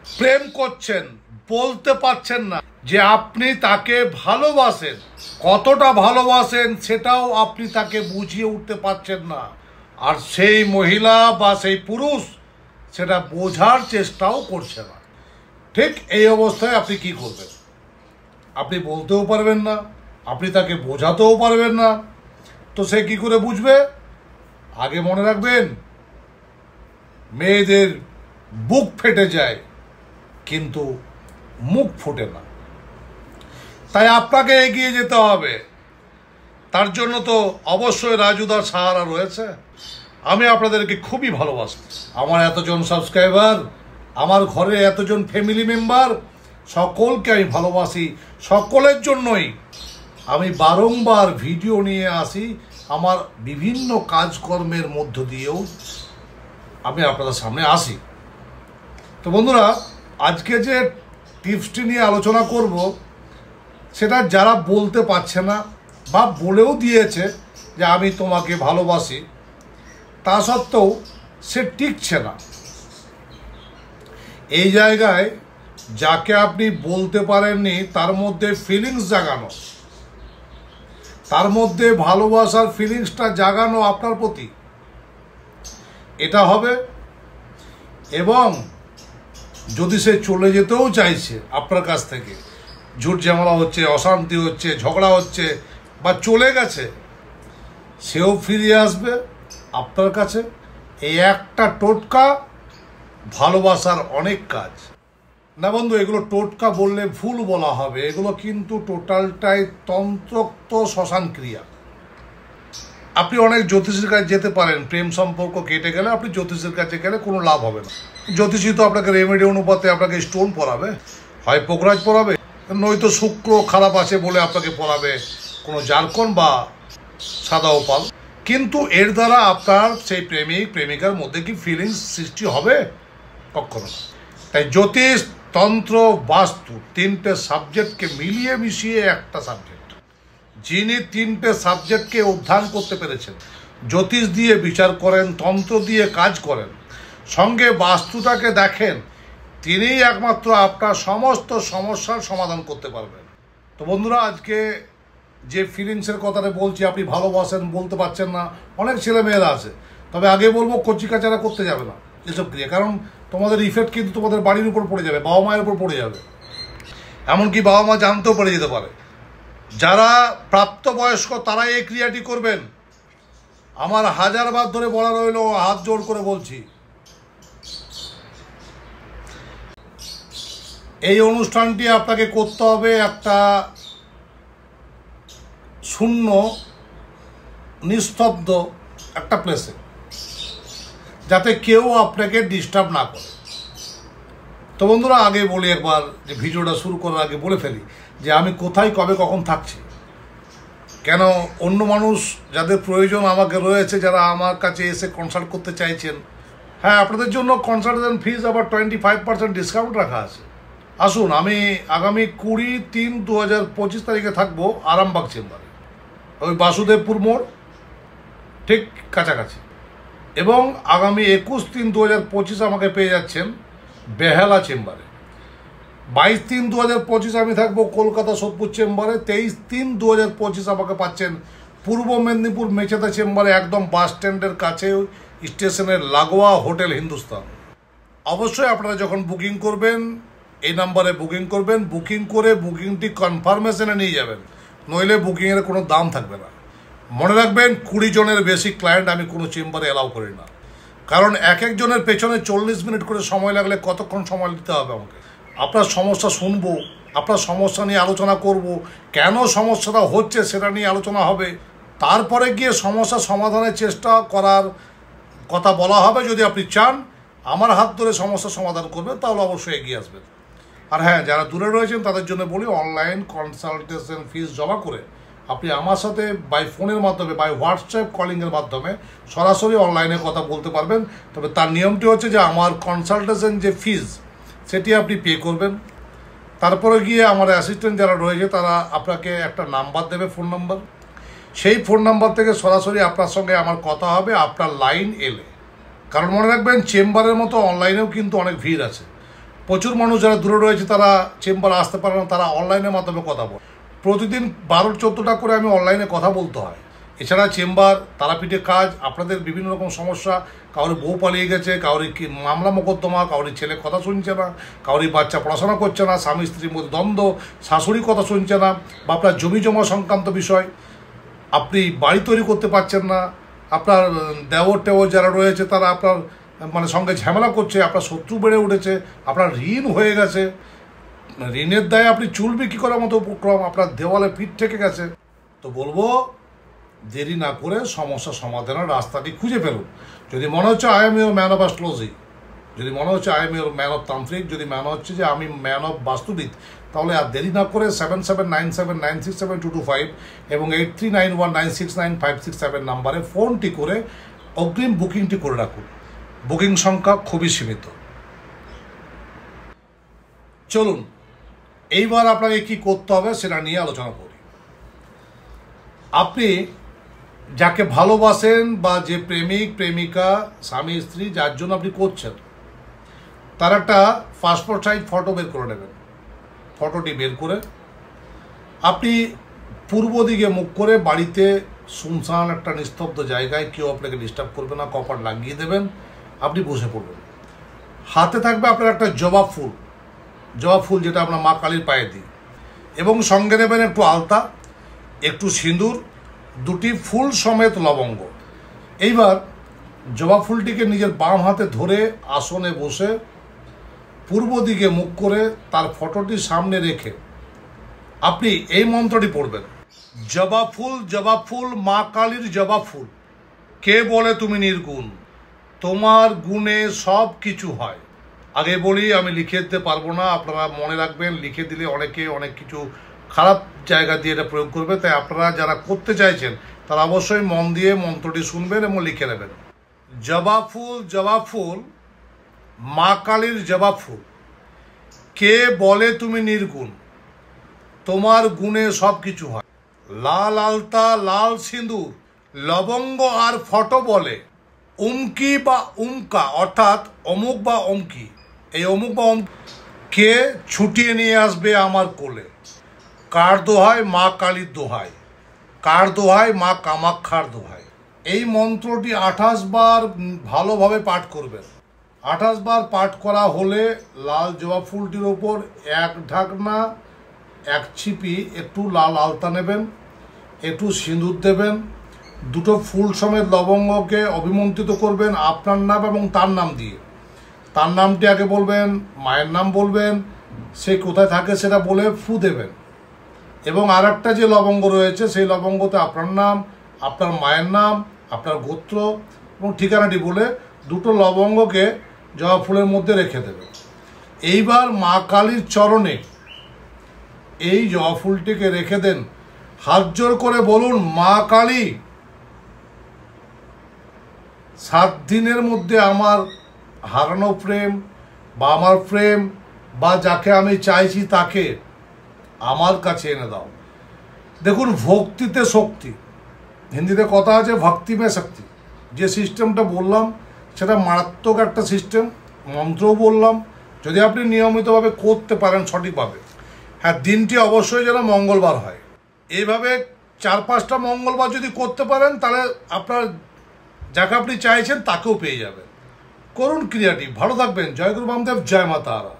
প্রেম করছেন, বলতে পারছেন না যে আপনি তাকে ভালোবাসেন, কতটা ভালোবাসেন সেটাও আপনি তাকে বুঝিয়ে উঠতে পারছেন না, আর সেই মহিলা বা সেই পুরুষ সেটা বোঝার চেষ্টাও করছে না। ঠিক এই অবস্থায় আপনি কি করবেন? আপনি বলতেও পারবেন না, আপনি তাকে বোঝাতেও পারবেন না, তো সে কি করে বুঝবে? আগে মনে রাখবেন, মেয়েদের বুক ফেটে যায় কিন্তু মুখ ফোটে না। তাই আপনাকে এগিয়ে যেতে হবে। তার জন্য তো অবশ্যই রাজুদার সাহারা রয়েছে। আমি আপনাদেরকে খুবই ভালোবাসি। আমার এতজন সাবস্ক্রাইবার, আমার ঘরে এতজন ফ্যামিলি মেম্বার, সকলকে আমি ভালোবাসি। সকলের জন্যই আমি বারংবার ভিডিও নিয়ে আসি। আমার বিভিন্ন কাজকর্মের মধ্য দিয়েও আমি আপনাদের সামনে আসি। তো বন্ধুরা, আজকে যে টিপসটি নিয়ে আলোচনা করব, সেটা যারা বলতে পারছে না বা বলেও দিয়েছে যে আমি তোমাকে ভালোবাসি, তা সত্ত্বেও সে টিকছে না, এই জায়গায় যাকে আপনি বলতে পারেননি তার মধ্যে ফিলিংস জাগানো, তার মধ্যে ভালোবাসার ফিলিংসটা জাগানো আপনার প্রতি, এটা হবে। এবং যদি সে চলে যেতেও চাইছে আপনার কাছ থেকে, ঝুট ঝামেলা হচ্ছে, অশান্তি হচ্ছে, ঝগড়া হচ্ছে বা চলে গেছে, সেও ফিরে আসবে আপনার কাছে। এই একটা টোটকা ভালোবাসার অনেক কাজ না বন্ধু। এগুলো টোটকা বললে ভুল বলা হবে, এগুলো কিন্তু টোটালটাই তন্ত্রোক্ত শ্মশান ক্রিয়া। আপনি অনেক জ্যোতিষীর কাছে যেতে পারেন, প্রেম সম্পর্ক কেটে গেলে আপনি জ্যোতিষীর কাছে গেলে কোনো লাভ হবে না। জ্যোতিষী তো আপনাকে রেমেডি অনুপাতে আপনাকে স্টোন পরাবে, হয় পোকরাজ পরাবে, নয়তো শুক্র খারাপ আছে বলে আপনাকে পরাবে কোনো জারকন বা সাদা ওপাল। কিন্তু এর দ্বারা আপনার সেই প্রেমিক প্রেমিকার মধ্যে কি ফিলিংস সৃষ্টি হবে? কখনো না। তাই জ্যোতিষ, তন্ত্র, বাস্তু তিনটে সাবজেক্টকে মিলিয়ে মিশিয়ে একটা সাবজেক্ট। যিনি তিনটে সাবজেক্টকে অধ্যয়ন করতে পেরেছেন, জ্যোতিষ দিয়ে বিচার করেন, তন্ত্র দিয়ে কাজ করেন, সঙ্গে বাস্তুটাকে দেখেন, তিনিই একমাত্র আপনার সমস্ত সমস্যার সমাধান করতে পারবেন। তো বন্ধুরা, আজকে যে ফিলিংসের কথাটা বলছি, আপনি ভালোবাসেন, বলতে পারছেন না, অনেক ছেলে মেয়েরা আছে। তবে আগে বলবো, কচিকাচারা করতে যাবে না এসব ক্রিয়া, কারণ তোমাদের ইফেক্ট কিন্তু তোমাদের বাড়ির উপর পড়ে যাবে, বাবা মায়ের উপর পড়ে যাবে, এমনকি বাবা মা জানতেও পেরে যেতে পারে। যারা প্রাপ্তবয়স্ক তারাই এই ক্রিয়াটি করবেন। আমার 1000 বার ধরে বলা রইল, হাত জোড় করে বলছি, এই অনুষ্ঠানটি আপনাকে করতে হবে একটা শূন্য নিস্তব্ধ একটা প্লেসে, যাতে কেউ আপনাকে ডিস্টার্ব না করে। তো বন্ধুরা, আগে বলি একবার, যে ভিডিওটা শুরু করার আগে বলে ফেলি যে আমি কোথায়, কবে, কখন থাকছি। কেন অন্য মানুষ যাদের প্রয়োজন আমাকে রয়েছে, যারা আমার কাছে এসে কনসাল্ট করতে চাইছেন, হ্যাঁ, আপনাদের জন্য কনসালটেশন ফিজ আবার 25% ডিসকাউন্ট রাখা আছে। আসুন, আমি আগামী 20-3-2025 তারিখে থাকবো আরামবাগ চেম্বারে, ওই বাসুদেবপুর মোড় ঠিক কাছাকাছি। এবং আগামী 21-3-2025 আমাকে পেয়ে যাচ্ছেন বেহালা চেম্বারে। 22-3-2025 আমি থাকবো কলকাতা সোদপুর চেম্বারে। 23-3-2025 আমাকে পাচ্ছেন পূর্ব মেদিনীপুর মেচেদা চেম্বারে, একদম বাস স্ট্যান্ডের কাছে, স্টেশনের লাগোয়া হোটেল হিন্দুস্তান। অবশ্যই আপনারা যখন বুকিং করবেন এই নাম্বারে বুকিং করবেন, বুকিং করে বুকিংটি কনফার্মেশনে নিয়ে যাবেন, নইলে বুকিংয়ের কোনো দাম থাকবে না। মনে রাখবেন, 20 জনের বেশি ক্লায়েন্ট আমি কোনো চেম্বারে অ্যালাউ করি না, কারণ এক একজনের পেছনে 40 মিনিট করে সময় লাগলে কতক্ষণ সময় দিতে হবে আমাকে? আপনার সমস্যা শুনবো, আপনার সমস্যা নিয়ে আলোচনা করব, কেন সমস্যাটা হচ্ছে সেটা নিয়ে আলোচনা হবে, তারপরে গিয়ে সমস্যা সমাধানের চেষ্টা করার কথা বলা হবে। যদি আপনি চান আমার হাত ধরে সমস্যা সমাধান করবেন, তাহলে অবশ্যই এগিয়ে আসবেন। আর হ্যাঁ, যারা দূরে রয়েছেন তাদের জন্য বলি, অনলাইন কনসালটেশন ফিস জমা করে আপনি আমার সাথে বাই ফোনের মাধ্যমে, বাই হোয়াটসঅ্যাপ কলিংয়ের মাধ্যমে সরাসরি অনলাইনে কথা বলতে পারবেন। তবে তার নিয়মটি হচ্ছে যে আমার কনসালটেশন যে ফিজ সেটি আপনি পে করবেন। তারপরে গিয়ে আমার অ্যাসিস্ট্যান্ট যারা রয়েছে তারা আপনাকে একটা নাম্বার দেবে, ফোন নাম্বার। সেই ফোন নাম্বার থেকে সরাসরি আপনার সঙ্গে আমার কথা হবে আপনার লাইন এলে। কারণ মনে রাখবেন, চেম্বারের মতো অনলাইনেও কিন্তু অনেক ভিড় আছে। প্রচুর মানুষ যারা দূরে রয়েছে তারা চেম্বারে আসতে পারে না, তারা অনলাইনের মাধ্যমে কথা বলে। প্রতিদিন 12-14টা করে আমি অনলাইনে কথা বলতে হয়। এছাড়া চেম্বার, তারাপীঠে কাজ, আপনাদের বিভিন্ন রকম সমস্যা, কারোর বউ পালিয়ে গেছে, কারোর মামলা মোকদ্দমা, কারোর ছেলে কথা শুনছে না, কারোর বাচ্চা পড়াশোনা করছে না, স্বামী স্ত্রীর মধ্যে দ্বন্দ্ব, শাশুড়ি কথা শুনছে না, বা আপনার জমি জমা সংক্রান্ত বিষয়, আপনি বাড়ি তৈরি করতে পারছেন না, আপনার দেওর টেওর যারা রয়েছে তারা আপনার সঙ্গে ঝামেলা করছে, আপনার শত্রু বেড়ে উঠেছে, আপনার ঋণ হয়ে গেছে, ঋণের দায়ে আপনি চুল বিক্রি করার মতো উপক্রম, আপনার দেওয়ালে পিঠ থেকে গেছে, তো বলবো দেরি না করে সমস্যা সমাধানের রাস্তাটি খুঁজে ফেলুন। যদি মনে হচ্ছে I am your man of astrology, যদি মনে হচ্ছে I am your man of তান্ত্রিক, যদি মনে হচ্ছে যে আমি ম্যান অফ বাস্তুবিদ, তাহলে আর দেরি না করে 7797967225 এবং 8391969567 নাম্বারে ফোনটি করে অগ্রিম বুকিংটি করে রাখুন। বুকিং সংখ্যা খুবই সীমিত। চলুন এইবার আপনাকে কি করতে হবে সেটা নিয়ে আলোচনা করি। আপনি যাকে ভালোবাসেন বা যে প্রেমিক প্রেমিকা স্বামী স্ত্রী যার জন্য আপনি করছেন, তার একটা পাসপোর্ট সাইজ ফটো বের করে নেবেন। ফটোটি বের করে আপনি পূর্ব দিকে মুখ করে বাড়িতে শুনশান একটা নিস্তব্ধ জায়গায়, কেউ আপনাকে ডিস্টার্ব করবে না, কপাট লাগিয়ে দেবেন, আপনি বসে পড়বেন। হাতে থাকবে আপনার একটা জবা ফুল, জবা ফুল যেটা আমরা মা কালীর পায়ে দিই, এবং সঙ্গে নেবেন একটু আলতা, একটু সিঁদুর, দুটি ফুল সমেত লবঙ্গ। এইবার জবা ফুলটিকে নিজের বাম হাতে ধরে আসনে বসে পূর্ব দিকে মুখ করে তার ফটোটি সামনে রেখে আপনি এই মন্ত্রটি পড়বেন। জবা ফুল মা কালীর জবা ফুল, কে বলে তুমি নির্গুণ, তোমার গুণে সব কিছু হয়। আগে বলি, আমি লিখে দিতে পারবো না, আপনারা মনে রাখবেন, লিখে দিলে অনেকে অনেক কিছু খারাপ জায়গা দিয়ে এটা প্রয়োগ করবে, তাই আপনারা যারা করতে চাইছেন তারা অবশ্যই মন দিয়ে মন্ত্রটি শুনবেন এবং লিখে নেবেন। জবা ফুল মা কালীর জবা ফুল, কে বলে তুমি নির্গুণ, তোমার গুণে সব কিছু হয়। লাল আলতা, লাল সিঁদুর, লবঙ্গ আর ফটো বলে উমকি বা উমকা, অর্থাৎ অমুক বা অমকি, এই অমুক বা কে ছুটিয়ে নিয়ে আসবে আমার কোলে। কার দোহাই? মা কালীর দোহাই। কার দোহাই? মা কামাক্ষার দোহাই। এই মন্ত্রটি 28 বার ভালোভাবে পাঠ করবেন। 28 বার পাঠ করা হলে লাল জবা ফুলটির ওপর এক ঢাকনা, এক ছিপি একটু লাল আলতা নেবেন, একটু সিঁদুর দেবেন, দুটো ফুল সমেত লবঙ্গকে অভিমন্ত্রিত করবেন আপনার নাম এবং তার নাম দিয়ে। তার নামটি আগে বলবেন, মায়ের নাম বলবেন, সে কোথায় থাকে সেটা বলে ফু দেবেন, এবং আর একটা যে লবঙ্গ রয়েছে সেই লবঙ্গতে আপনার নাম, আপনার মায়ের নাম, আপনার গোত্র এবং ঠিকানাটি বলে দুটো লবঙ্গকে জবা ফুলের মধ্যে রেখে দেবেন। এইবার মা কালীর চরণে এই জবা ফুলটিকে রেখে দেন, হাত জোর করে বলুন, মা কালী, 7 দিনের মধ্যে আমার হারানো প্রেম বা আমার প্রেম বা যাকে আমি চাইছি তাকে আমার কাছে এনে দাও। দেখুন, ভক্তিতে শক্তি, হিন্দিতে কথা আছে ভক্তি মে শক্তি। যে সিস্টেমটা বললাম সেটা মারাত্মক একটা সিস্টেম, মন্ত্রও বললাম, যদি আপনি নিয়মিতভাবে করতে পারেন সঠিকভাবে। হ্যাঁ, দিনটি অবশ্যই যেন মঙ্গলবার হয়। এইভাবে 4-5টা মঙ্গলবার যদি করতে পারেন তাহলে আপনার যাকে আপনি চাইছেন তাকেও পেয়ে যাবেন। করুন ক্রিয়াটি। ভালো থাকবেন। জয় গুরু বামদেব, জয় মা তারা।